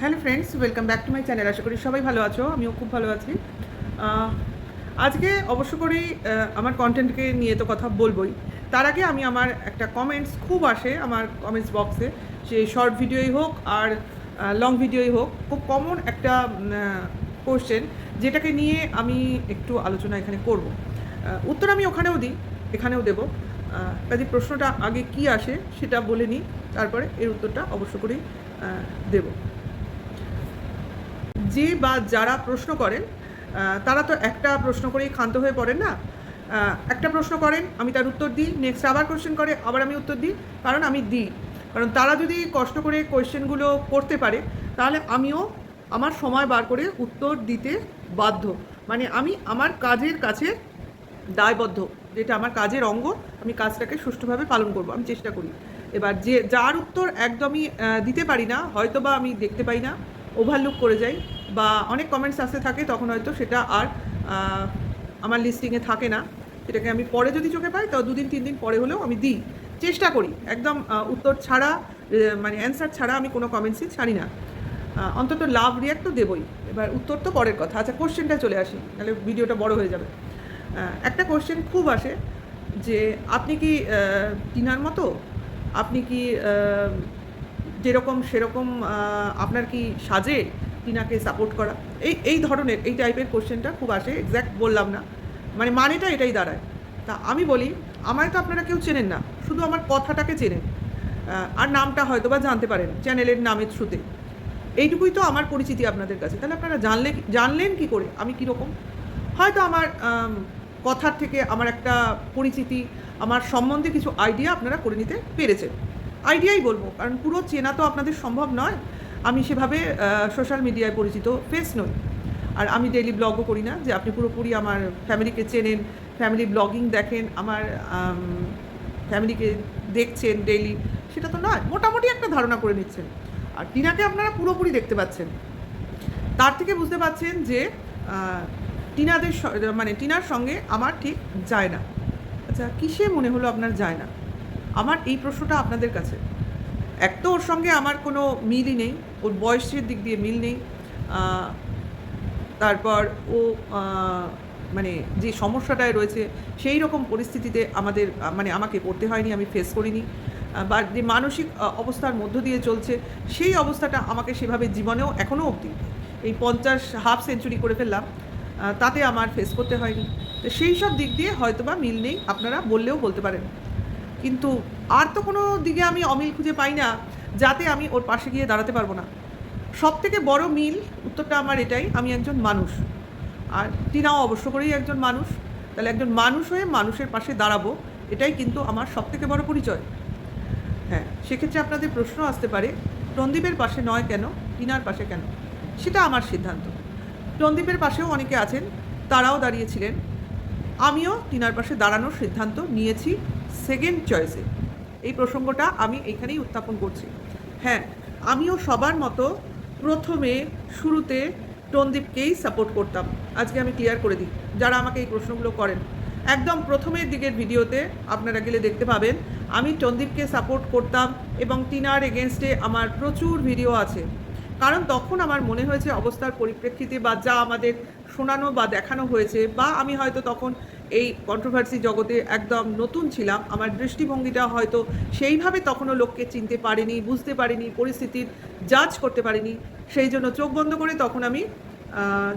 Hello friends, welcome back to my channel. আশা করি সবাই ভালো আছো, আমিও খুব ভালো আছি। আজকে অবশ্য করেই আমার কন্টেন্টকে নিয়ে তো কথা বলবোই। তার আগে আমি আমার একটা কমেন্টস খুব আসে আমার কমেন্টস বক্সে, সে শর্ট ভিডিওই হোক আর লং ভিডিওই হোক, খুব কমন একটা কোশ্চেন যেটাকে নিয়ে আমি একটু আলোচনা এখানে করব। উত্তর আমি ওখানেও দিই, এখানেও দেবো। কাজে প্রশ্নটা আগে কি আসে সেটা বলে নিই, তারপরে এর উত্তরটা অবশ্য করেই দেবো। যে বা যারা প্রশ্ন করেন তারা তো একটা প্রশ্ন করেই ক্ষান্ত হয়ে পড়েন না। একটা প্রশ্ন করেন, আমি তার উত্তর দিই, নেক্সট আবার কোয়েশ্চেন করে, আবার আমি উত্তর দিই, কারণ আমি দিই। কারণ তারা যদি কষ্ট করে কোয়েশ্চেনগুলো করতে পারে, তাহলে আমিও আমার সময় বার করে উত্তর দিতে বাধ্য। মানে আমি আমার কাজের কাছে দায়বদ্ধ, যেটা আমার কাজের অঙ্গ, আমি কাজটাকে সুষ্ঠুভাবে পালন করব, আমি চেষ্টা করি। এবার যে যার উত্তর একদমই দিতে পারি না, হয়তো বা আমি দেখতে পাই না, ওভারলুক করে যাই, বা অনেক কমেন্টস আসতে থাকে, তখন হয়তো সেটা আর আমার লিস্টিংয়ে থাকে না। সেটাকে আমি পরে যদি চোখে পাই, তাও 2-3 দিন পরে হলেও আমি দিই, চেষ্টা করি। একদম উত্তর ছাড়া, মানে অ্যান্সার ছাড়া আমি কোনো কমেন্টসই ছাড়ি না। অন্তত লাভ রিয়াক্ট তো দেবই। এবার উত্তর তো পরের কথা। আচ্ছা, কোশ্চেনটা চলে আসি, তাহলে ভিডিওটা বড় হয়ে যাবে। একটা কোশ্চেন খুব আসে যে আপনি কি টিনার মতো, আপনি কি যেরকম সেরকম, আপনার কি সাজে টিনাকে সাপোর্ট করা? এই ধরনের, এই টাইপের কোশ্চেনটা খুব আসে। এক্স্যাক্ট বললাম না, মানে মানেটা এটাই দাঁড়ায়। তা আমি বলি, আমায় তো আপনারা কেউ চেনেন না, শুধু আমার কথাটাকে চেনেন, আর নামটা হয়তো বা জানতে পারেন চ্যানেলের নামের থ্রুতে। এইটুকুই তো আমার পরিচিতি আপনাদের কাছে। তাহলে আপনারা জানলেন কি করে আমি কীরকম? হয়তো আমার কথার থেকে আমার একটা পরিচিতি, আমার সম্বন্ধে কিছু আইডিয়া আপনারা করে নিতে পেরেছেন। আইডিয়াই বলবো, কারণ পুরো চেনা তো আপনাদের সম্ভব নয়। আমি সেভাবে সোশ্যাল মিডিয়ায় পরিচিত ফেস নই। আর আমি ডেইলি ব্লগও করি না যে আপনি পুরোপুরি আমার ফ্যামিলিকে চেনেন, ফ্যামিলি ব্লগিং দেখেন, আমার ফ্যামিলিকে দেখছেন ডেইলি, সেটা তো নয়। মোটামুটি একটা ধারণা করে নিচ্ছেন। আর টিনাকে আপনারা পুরোপুরি দেখতে পাচ্ছেন। তার থেকে বুঝতে পারছেন যে মানে টিনার সঙ্গে আমার ঠিক যায় না। আচ্ছা, কিসে মনে হলো আপনার যায় না? আমার এই প্রশ্নটা আপনাদের কাছে। এক তো ওর সঙ্গে আমার কোনো মিলই নেই, ওর বয়সের দিক দিয়ে মিল নেই। তারপর ও মানে যে সমস্যাটায় রয়েছে, সেই রকম পরিস্থিতিতে মানে আমাকে পড়তে হয়নি, আমি ফেস করিনি। বা যে মানসিক অবস্থার মধ্য দিয়ে চলছে, সেই অবস্থাটা আমাকে সেভাবে জীবনেও এখনও অবধি, এই 50 হাফ সেঞ্চুরি করে ফেললাম, তাতে আমার ফেস করতে হয়নি। তো সেই সব দিক দিয়ে হয়তোবা মিল নেই, আপনারা বললেও বলতে পারেন। কিন্তু আর তো কোনো দিকে আমি অমিল খুঁজে পাই না যাতে আমি ওর পাশে গিয়ে দাঁড়াতে পারবো না। সবথেকে বড় মিল, উত্তরটা আমার এটাই, আমি একজন মানুষ, আর টিনাও অবশ্য করেই একজন মানুষ। তাহলে একজন মানুষ হয়ে মানুষের পাশে দাঁড়াবো, এটাই কিন্তু আমার সবথেকে বড় পরিচয়। হ্যাঁ, সেক্ষেত্রে আপনাদের প্রশ্ন আসতে পারে, টনদীপের পাশে নয় কেন, টিনার পাশে কেন? সেটা আমার সিদ্ধান্ত। টনদীপের পাশেও অনেকে আছেন, তারাও দাঁড়িয়েছিলেন। আমিও টিনার পাশে দাঁড়ানোর সিদ্ধান্ত নিয়েছি সেকেন্ড চয়েসে। এই প্রসঙ্গটা আমি এইখানেই উত্থাপন করছি। হ্যাঁ, আমিও সবার মতো প্রথমে, শুরুতে টনদীপকেই সাপোর্ট করতাম। আজকে আমি ক্লিয়ার করে দিই, যারা আমাকে এই প্রশ্নগুলো করেন। একদম প্রথমের দিকের ভিডিওতে আপনারা গেলে দেখতে পাবেন আমি টনদীপকে সাপোর্ট করতাম, এবং টিনার এগেনস্টে আমার প্রচুর ভিডিও আছে। কারণ তখন আমার মনে হয়েছে অবস্থার পরিপ্রেক্ষিতে, বা যা আমাদের শোনানো বা দেখানো হয়েছে, বা আমি হয়তো তখন এই কন্ট্রোভার্সি জগতে একদম নতুন ছিলাম, আমার দৃষ্টিভঙ্গিটা হয়তো সেইভাবে তখনও লোককে চিনতে পারিনি, বুঝতে পারিনি, পরিস্থিতির জাজ করতে পারিনি। সেই জন্য চোখ বন্ধ করে তখন আমি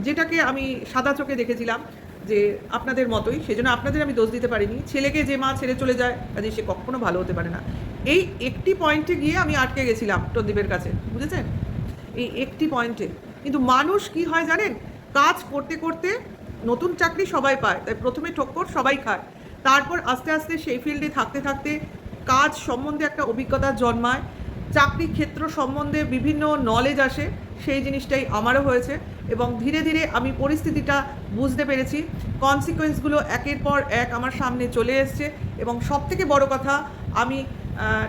যেটাকে আমি সাদা চোখে দেখেছিলাম, যে আপনাদের মতোই, সেই জন্য আপনাদের আমি দোষ দিতে পারিনি। ছেলেকে যে মা ছেড়ে চলে যায়, কাজে সে কখনো ভালো হতে পারে না। এই একটি পয়েন্টে গিয়ে আমি আটকে গেছিলাম টনদীপের কাছে, বুঝেছেন? এই একটি পয়েন্টে। কিন্তু মানুষ কি হয় জানেন, কাজ করতে করতে, নতুন চাকরি সবাই পায়, তাই প্রথমে ঠক্কর সবাই খায়, তারপর আস্তে আস্তে সেই ফিল্ডে থাকতে থাকতে কাজ সম্বন্ধে একটা অভিজ্ঞতা জন্মায়, চাকরি ক্ষেত্র সম্বন্ধে বিভিন্ন নলেজ আসে। সেই জিনিসটাই আমারও হয়েছে, এবং ধীরে ধীরে আমি পরিস্থিতিটা বুঝতে পেরেছি, কনসিকোয়েন্সগুলো একের পর এক আমার সামনে চলে এসছে। এবং সবথেকে বড় কথা, আমি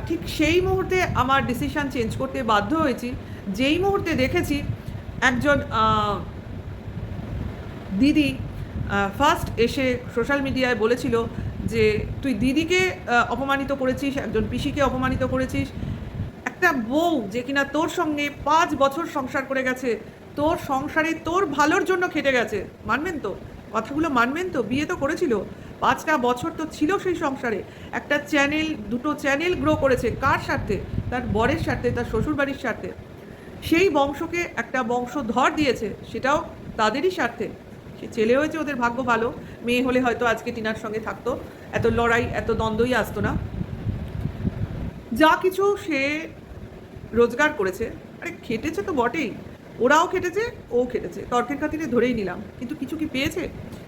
ঠিক সেই মুহূর্তে আমার ডিসিশান চেঞ্জ করতে বাধ্য হয়েছি, যেই মুহূর্তে দেখেছি একজন দিদি ফার্স্ট এসে সোশ্যাল মিডিয়ায় বলেছিল যে তুই দিদিকে অপমানিত করেছিস, একজন পিসিকে অপমানিত করেছিস। একটা বউ যে কিনা তোর সঙ্গে 5 বছর সংসার করে গেছে, তোর সংসারে তোর ভালোর জন্য খেটে গেছে, মানবেন তো? কথাগুলো মানবেন তো? বিয়ে তো করেছিল, 5টা বছর তো ছিল সেই সংসারে। একটা চ্যানেল, 2টো চ্যানেল গ্রো করেছে, কার স্বার্থে? তার বরের স্বার্থে, তার শ্বশুরবাড়ির স্বার্থে। সেই বংশকে একটা বংশধর দিয়েছে, সেটাও তাদেরই স্বার্থে। সে ছেলে হয়েছে, ওদের ভাগ্য ভালো। মেয়ে হলে হয়তো আজকে টিনার সঙ্গে থাকতো, এত লড়াই, এত দ্বন্দ্বই আসতো না। যা কিছু সে রোজগার করেছে, আরে খেটেছে তো বটেই, ওরাও খেটেছে, ও খেটেছে, তর্কের খাতিরে ধরেই নিলাম। কিন্তু কিছু কি পেয়েছে?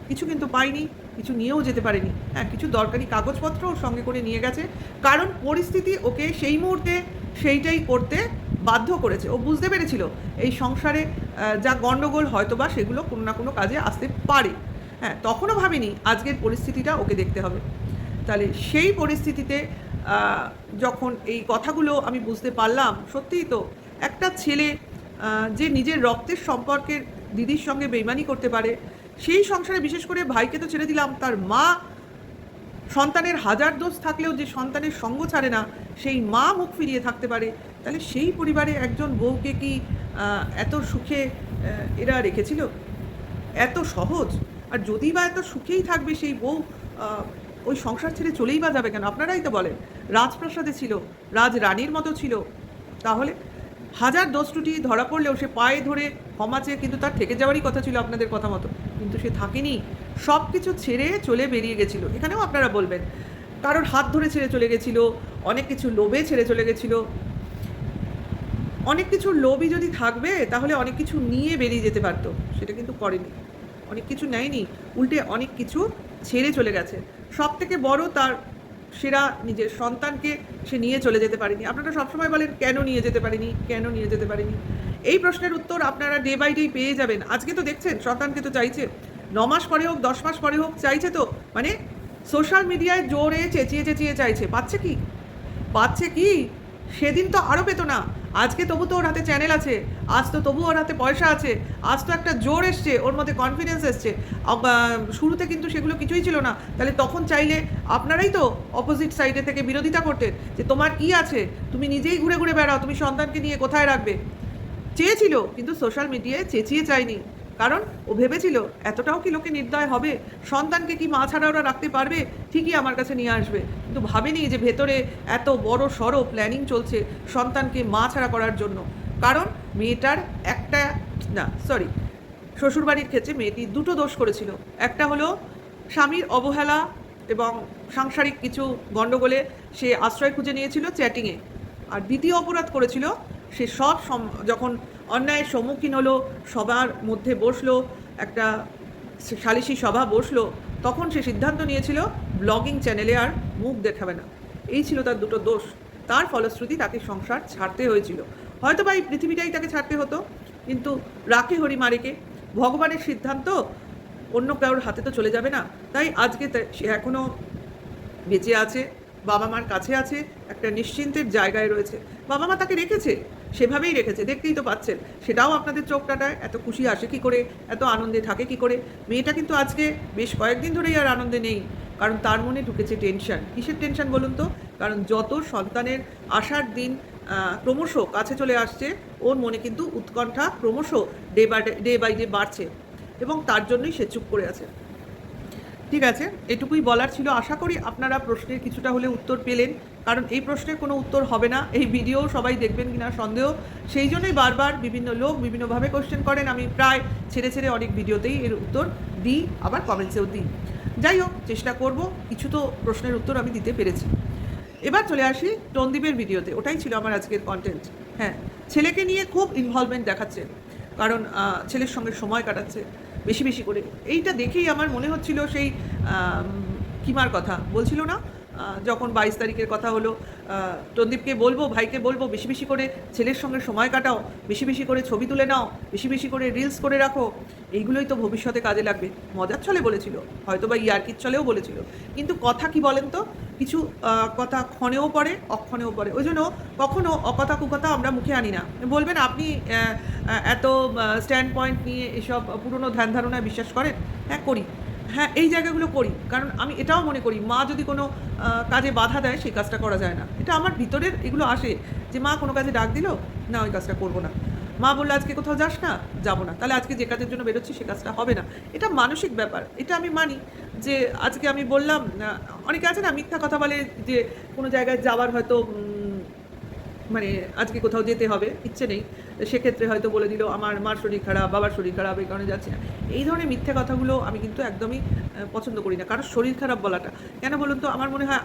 কিছু কিন্তু পাইনি, কিছু নিয়েও যেতে পারেনি। হ্যাঁ, কিছু দরকারি কাগজপত্র ওর সঙ্গে করে নিয়ে গেছে, কারণ পরিস্থিতি ওকে সেই মুহূর্তে সেইটাই করতে বাধ্য করেছে। ও বুঝতে পেরেছিল এই সংসারে যা গণ্ডগোল হয়তো বা সেগুলো কোনো না কোনো কাজে আসতে পারে। হ্যাঁ, তখনও ভাবিনি আজকের পরিস্থিতিটা ওকে দেখতে হবে। তাহলে সেই পরিস্থিতিতে যখন এই কথাগুলো আমি বুঝতে পারলাম, সত্যিই তো একটা ছেলে যে নিজের রক্তের সম্পর্কের দিদির সঙ্গে বেইমানি করতে পারে, সেই সংসারে বিশেষ করে ভাইকে তো ছেড়ে দিলাম, তার মা, সন্তানের হাজার দোষ থাকলেও যে সন্তানের সঙ্গ ছাড়ে না, সেই মা মুখ ফিরিয়ে থাকতে পারে। তাহলে সেই পরিবারে একজন বউকে কি এত সুখে এরা রেখেছিল? এত সহজ? আর যদি বা এত সুখেই থাকবে সেই বউ, ওই সংসার ছেড়ে চলেই বা যাবে কেন? আপনারাই তো বলেন, রাজপ্রাসাদে ছিল, রাজরানীর মতো ছিল। তাহলে হাজার দোষ ত্রুটি ধরা পড়লেও সে পায়ে ধরে ক্ষমা চেয়ে কিন্তু তার থেকে যাওয়ারই কথা ছিল আপনাদের কথা মতো, কিন্তু সে থাকেনি। সব কিছু ছেড়ে চলে বেরিয়ে গেছিলো। এখানেও আপনারা বলবেন কারোর হাত ধরে ছেড়ে চলে গেছিলো, অনেক কিছু লোভে ছেড়ে চলে গেছিলো। অনেক কিছু লোভই যদি থাকবে তাহলে অনেক কিছু নিয়ে বেরিয়ে যেতে পারতো, সেটা কিন্তু করেনি। অনেক কিছু নেয়নি, উল্টে অনেক কিছু ছেড়ে চলে গেছে। সব থেকে বড় তার সেরা নিজের সন্তানকে সে নিয়ে চলে যেতে পারেনি। আপনারা সবসময় বলেন কেন নিয়ে যেতে পারেনি, কেন নিয়ে যেতে পারেনি? এই প্রশ্নের উত্তর আপনারা ডে বাই ডে পেয়ে যাবেন। আজকে তো দেখছেন সন্তানকে তো চাইছে, 9 মাস পরে হোক, 10 মাস পরে হোক, চাইছে তো। মানে সোশ্যাল মিডিয়ায় জোরে চেঁচিয়ে চেঁচিয়ে চাইছে। পাচ্ছে কি? পাচ্ছে কি? সেদিন তো আরও পেতো না। আজকে তবু তো ওর হাতে চ্যানেল আছে, আজ তো তবু ওর হাতে পয়সা আছে, আজ তো একটা জোর এসছে, ওর মধ্যে কনফিডেন্স এসছে। শুরুতে কিন্তু সেগুলো কিছুই ছিল না। তাহলে তখন চাইলে আপনারাই তো অপোজিট সাইডে থেকে বিরোধিতা করতেন যে তোমার কি আছে, তুমি নিজেই ঘুরে ঘুরে বেড়াও, তুমি সন্তানকে নিয়ে কোথায় রাখবে। চেয়েছিল, কিন্তু সোশ্যাল মিডিয়ায় চেঁচিয়ে চায়নি, কারণ ও ভেবেছিল এতটাও কি লোকে নির্দয় হবে, সন্তানকে কি মা ছাড়া ওরা রাখতে পারবে, ঠিকই আমার কাছে নিয়ে আসবে। কিন্তু ভাবেনি যে ভেতরে এত বড় সড়ো প্ল্যানিং চলছে সন্তানকে মা ছাড়া করার জন্য। কারণ মেয়েটার একটা, না সরি, শ্বশুরবাড়ির ক্ষেত্রে মেয়েটি 2টো দোষ করেছিল। একটা হলো স্বামীর অবহেলা এবং সাংসারিক কিছু গণ্ডগোলে সে আশ্রয় খুঁজে নিয়েছিল চ্যাটিংয়ে। আর দ্বিতীয় অপরাধ করেছিল, সে সব যখন অন্যায়ের সম্মুখীন হলো, সবার মধ্যে বসলো, একটা সালিশি সভা বসলো, তখন সে সিদ্ধান্ত নিয়েছিল ব্লগিং চ্যানেলে আর মুখ দেখাবে না। এই ছিল তার 2টো দোষ। তার ফলশ্রুতি তাকে সংসার ছাড়তে হয়েছিল। হয়তো বা এই পৃথিবীটাই তাকে ছাড়তে হতো, কিন্তু রাখে হরি মারেকে, ভগবানের সিদ্ধান্ত, অন্য কারোর হাতে তো চলে যাবে না। তাই আজকে সে এখনও বেঁচে আছে, বাবা মার কাছে আছে, একটা নিশ্চিন্তের জায়গায় রয়েছে। বাবা মা তাকে রেখেছে, সেভাবেই রেখেছে, দেখতেই তো পাচ্ছেন। সেটাও আপনাদের চোখ কাটায়। এত খুশি আসে কী করে, এত আনন্দে থাকে কী করে? মেয়েটা কিন্তু আজকে বেশ কয়েকদিন ধরেই আর আনন্দে নেই, কারণ তার মনে ঢুকেছে টেনশন। কিসের টেনশন বলুন তো? কারণ যত সন্তানের আসার দিন ক্রমশ কাছে চলে আসছে, ওর মনে কিন্তু উৎকণ্ঠা ক্রমশ ডে বাই ডে বাড়ছে, এবং তার জন্যই সে চুপ করে আছে। ঠিক আছে, এটুকুই বলার ছিল। আশা করি আপনারা প্রশ্নের কিছুটা হলে উত্তর পেলেন, কারণ এই প্রশ্নের কোনো উত্তর হবে না। এই ভিডিও সবাই দেখবেন কিনা সন্দেহ, সেই জন্যই বারবার বিভিন্ন লোক বিভিন্নভাবে কোশ্চেন করেন। আমি প্রায় ছেড়ে ছেড়ে অনেক ভিডিওতেই এর উত্তর দিই, আবার কমেন্টসেও দিই। যাই হোক, চেষ্টা করব, কিছু তো প্রশ্নের উত্তর আমি দিতে পেরেছি। এবার চলে আসি টনদীপের ভিডিওতে। ওটাই ছিল আমার আজকের কন্টেন্ট। হ্যাঁ, ছেলেকে নিয়ে খুব ইনভলভমেন্ট দেখাচ্ছে, কারণ ছেলের সঙ্গে সময় কাটাচ্ছে বেশি বেশি করে। এইটা দেখেই আমার মনে হচ্ছিল সেই কিমার কথা বলছিল না, যখন 22 তারিখের কথা হলো, টনদীপকে বলবো, ভাইকে বলবো বেশি বেশি করে ছেলের সঙ্গে সময় কাটাও, বেশি বেশি করে ছবি তুলে নাও, বেশি বেশি করে রিলস করে রাখো, এইগুলোই তো ভবিষ্যতে কাজে লাগবে। মজার ছলে বলেছিল, হয়তো বা ইয়ার্কির ছলেও বলেছিল, কিন্তু কথা কি বলেন তো, কিছু কথা ক্ষণেও পড়ে, অক্ষণেও পড়ে। ওই জন্য কখনও অকথা কুকথা আমরা মুখে আনি না। বলবেন আপনি এত স্ট্যান্ড পয়েন্ট নিয়ে এসব পুরনো ধ্যান ধারণায় বিশ্বাস করেন? হ্যাঁ করি। হ্যাঁ, এই জায়গাগুলো করি। কারণ আমি এটাও মনে করি মা যদি কোনো কাজে বাধা দেয় সেই কাজটা করা যায় না। এটা আমার ভিতরের এগুলো আসে যে মা কোনো কাজে ডাক দিল, না ওই কাজটা করব না। মা বলল আজকে কোথাও যাস না, যাব না। তাহলে আজকে যে কাজের জন্য বেরোচ্ছি সে কাজটা হবে না। এটা মানসিক ব্যাপার। এটা আমি মানি যে আজকে আমি বললাম অনেকে আছে না মিথ্যা কথা বলে যে কোনো জায়গায় যাওয়ার হয়তো মানে আজকে কোথাও যেতে হবে, ইচ্ছে নেই। সেক্ষেত্রে হয়তো বলে দিল আমার মার শরীর খারাপ, বাবার শরীর খারাপ, এই কারণে যাচ্ছি না। এই ধরনের মিথ্যে কথাগুলো আমি কিন্তু একদমই পছন্দ করি না। কারণ শরীর খারাপ বলাটা কেন বলুন তো? আমার মনে হয়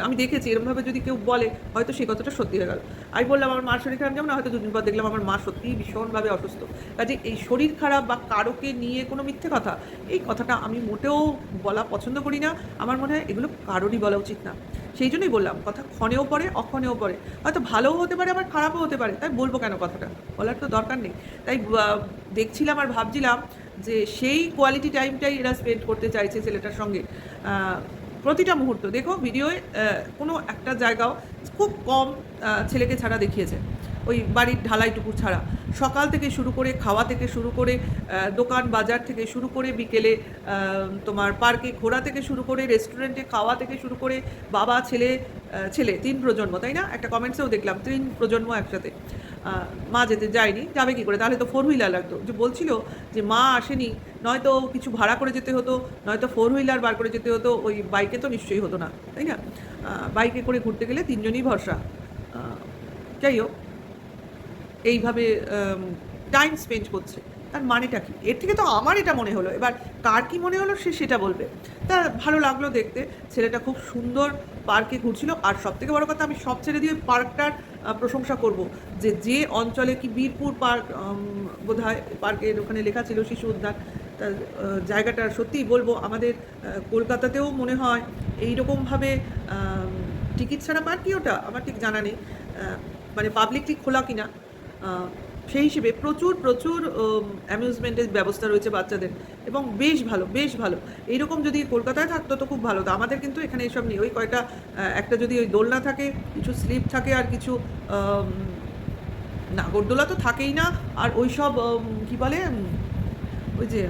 আমি দেখেছি এরকমভাবে যদি কেউ বলে হয়তো সেই কথাটা সত্যি হয়ে গেল। আমি বললাম আমার মার শরীর খারাপ, যেমন হয়তো দুদিন পর দেখলাম আমার মা সত্যিই ভীষণভাবে অসুস্থ। কাজে এই শরীর খারাপ বা কারোকে নিয়ে কোনো মিথ্যে কথা, এই কথাটা আমি মোটেও বলা পছন্দ করি না। আমার মনে হয় এগুলো কারোরই বলা উচিত না। সেই জন্যই বললাম কথা ক্ষণেও পড়ে, অক্ষণেও পড়ে। হয়তো ভালোও হতে পারে আবার খারাপও হতে পারে। তাই বলবো কেন কথাটা? বলার তো দরকার নেই। তাই দেখছিলাম আর ভাবছিলাম যে সেই কোয়ালিটি টাইমটাই এরা স্পেন্ড করতে চাইছে ছেলেটার সঙ্গে। প্রতিটা মুহূর্ত দেখো ভিডিওয় কোনো একটা জায়গাও খুব কম ছেলেকে ছাড়া দেখিয়েছে। ওই বাড়ির ঢালাইটুকু ছাড়া সকাল থেকে শুরু করে খাওয়া থেকে শুরু করে দোকান বাজার থেকে শুরু করে বিকেলে তোমার পার্কে ঘোরা থেকে শুরু করে রেস্টুরেন্টে খাওয়া থেকে শুরু করে বাবা ছেলে ছেলে 3 প্রজন্ম, তাই না? একটা কমেন্টসেও দেখলাম 3 প্রজন্ম একসাথে। মা যেতে যায়নি, যাবে কী করে? তাহলে তো 4 হুইলার লাগতো। যে বলছিল যে মা আসেনি, নয়তো কিছু ভাড়া করে যেতে হতো, নয়তো 4 হুইলার বার করে যেতে হতো। ওই বাইকে তো নিশ্চয়ই হতো না, তাই না? বাইকে করে ঘুরতে গেলে 3 জনই ভরসা। যাই হোক, এইভাবে টাইম স্পেন্ড করছে, তার মানেটা কী? এর থেকে তো আমার এটা মনে হলো। এবার কার কী মনে হলো সে সেটা বলবে। তা ভালো লাগলো দেখতে, ছেলেটা খুব সুন্দর পার্কে ঘুরছিল। আর সবথেকে বড় কথা, আমি সব ছেড়ে দিয়ে পার্কটার প্রশংসা করব যে যে অঞ্চলে কি বীরপুর পার্ক বোধহয় পার্কের ওখানে লেখা ছিল শিশু উদ্যান। তা জায়গাটা সত্যিই বলবো আমাদের কলকাতাতেও মনে হয় এইরকমভাবে টিকিট ছাড়া পার্ক কি ওটা আমার ঠিক জানা নেই, মানে পাবলিকলি খোলা কিনা। সেই হিসেবে প্রচুর প্রচুর অ্যামিউজমেন্টের ব্যবস্থা রয়েছে বাচ্চাদের, এবং বেশ ভালো, বেশ ভালো। এইরকম যদি কলকাতায় থাকতো তো খুব ভালো হতো। আমাদের কিন্তু এখানে এসব নেই। ওই কয়টা একটা যদি ওই দোলনা থাকে, কিছু স্লিপ থাকে, আর কিছু নাগরদোলা তো থাকেই না। আর ওই সব কী বলে ওই যে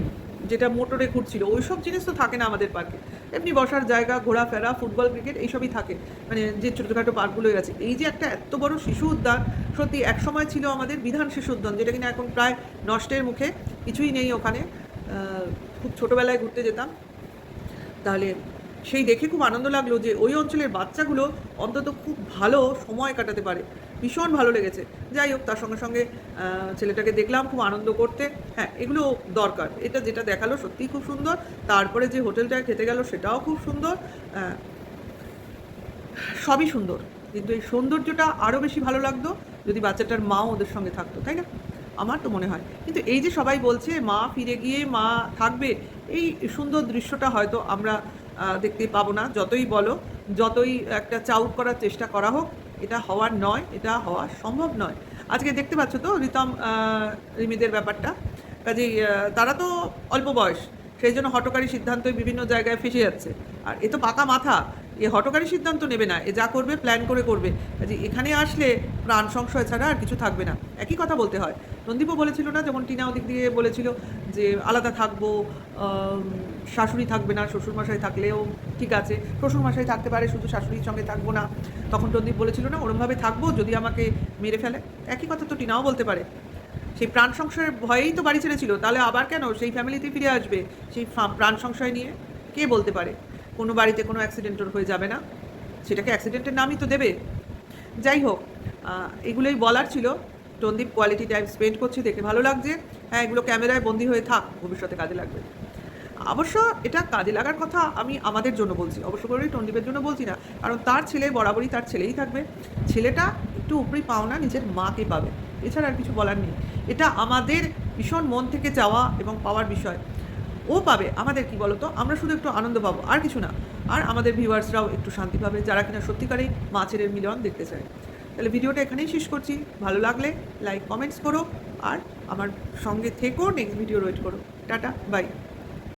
যেটা মোটরে ঘুরছিল ওই সব জিনিস তো থাকে না আমাদের পার্কে। এমনি বসার জায়গা, ঘোরাফেরা, ফুটবল, ক্রিকেট এইসবই থাকে, মানে যে ছোটোখাটো পার্কগুলো আছে। এই যে একটা এত বড় শিশু উদ্যান, সত্যি একসময় ছিল আমাদের বিধান শিশু উদ্যান, যেটা কিনা এখন প্রায় নষ্টের মুখে, কিছুই নেই ওখানে। খুব ছোটোবেলায় ঘুরতে যেতাম। তাহলে সেই দেখে খুব আনন্দ লাগলো যে ওই অঞ্চলের বাচ্চাগুলো অন্তত খুব ভালো সময় কাটাতে পারে। ভীষণ ভালো লেগেছে। যাই হোক, তার সঙ্গে সঙ্গে ছেলেটাকে দেখলাম খুব আনন্দ করতে। হ্যাঁ, এগুলো দরকার। এটা যেটা দেখালো সত্যিই খুব সুন্দর। তারপরে যে হোটেলটায় খেতে গেল সেটাও খুব সুন্দর। সবই সুন্দর, কিন্তু এই সৌন্দর্যটা আরও বেশি ভালো লাগতো যদি বাচ্চাটার মাও ওদের সঙ্গে থাকতো, তাই না? আমার তো মনে হয়। কিন্তু এই যে সবাই বলছে মা ফিরে গিয়ে মা থাকবে, এই সুন্দর দৃশ্যটা হয়তো আমরা দেখতে পাবো না। যতই বলো, যতই একটা চাউট করার চেষ্টা করা হোক, এটা হওয়ার নয়, এটা হওয়া সম্ভব নয়। আজকে দেখতে পাচ্ছ তো রিতম রিমিদের ব্যাপারটা। কাজেই তারা তো অল্প বয়স, সেই জন্য হঠকারী সিদ্ধান্তই বিভিন্ন জায়গায় ফেসে যাচ্ছে। আর এ তো পাকা মাথা, এ হঠকারী সিদ্ধান্ত নেবে না, এ যা করবে প্ল্যান করে করবে। কাজে এখানে আসলে প্রাণ সংশয় ছাড়া আর কিছু থাকবে না। একই কথা বলতে হয়। রন্দীপও বলেছিল না, যেমন টিনা ওদিক দিয়ে বলেছিল যে আলাদা থাকবো, শাশুড়ি থাকবে না, শ্বশুরমশাই থাকলেও ঠিক আছে, শ্বশুরমশাই থাকতে পারে, শুধু শাশুড়ির সঙ্গে থাকবো না। তখন রন্দীপ বলেছিল না ওরমভাবে থাকবো যদি আমাকে মেরে ফেলে। একই কথা তো টিনাও বলতে পারে। সেই প্রাণ সংশয়ের ভয়েই তো বাড়ি ছেড়েছিল, তাহলে আবার কেন সেই ফ্যামিলিতে ফিরে আসবে সেই প্রাণ সংশয় নিয়ে? কে বলতে পারে? কোনো বাড়িতে কোনো অ্যাক্সিডেন্টের হয়ে যাবে না, সেটাকে অ্যাক্সিডেন্টের নামই তো দেবে। যাই হোক, এগুলোই বলার ছিল। রন্দীপ কোয়ালিটি টাইম স্পেন্ড করছে, দেখে ভালো লাগছে। হ্যাঁ, এগুলো ক্যামেরায় বন্দি হয়ে থাক, ভবিষ্যতে কাজে লাগবে। অবশ্য এটা কাজে লাগার কথা আমি আমাদের জন্য বলছি, অবশ্য করেই রন্দীপের জন্য বলছি না। কারণ তার ছেলে বরাবরই তার ছেলেই থাকবে। ছেলেটা একটু উপরি পাওনা নিজের মাকে পাবে, এছাড়া আর কিছু বলার নেই। এটা আমাদের ভীষণ মন থেকে চাওয়া এবং পাওয়ার বিষয়। ও পাবে, আমাদের কি বলতো, আমরা শুধু একটু আনন্দ পাবো, আর কিছু না। আর আমাদের ভিউয়ার্সরাও একটু শান্তি পাবে, যারা কিনা সত্যিকারেই মা ছেলের মিলন দেখতে চায়। তাহলে ভিডিওটা এখানেই শেষ করছি। ভালো লাগলে লাইক কমেন্টস করো, আর আমার সঙ্গে থেকো, নেক্সট ভিডিও ওয়েট করো। Tata, by.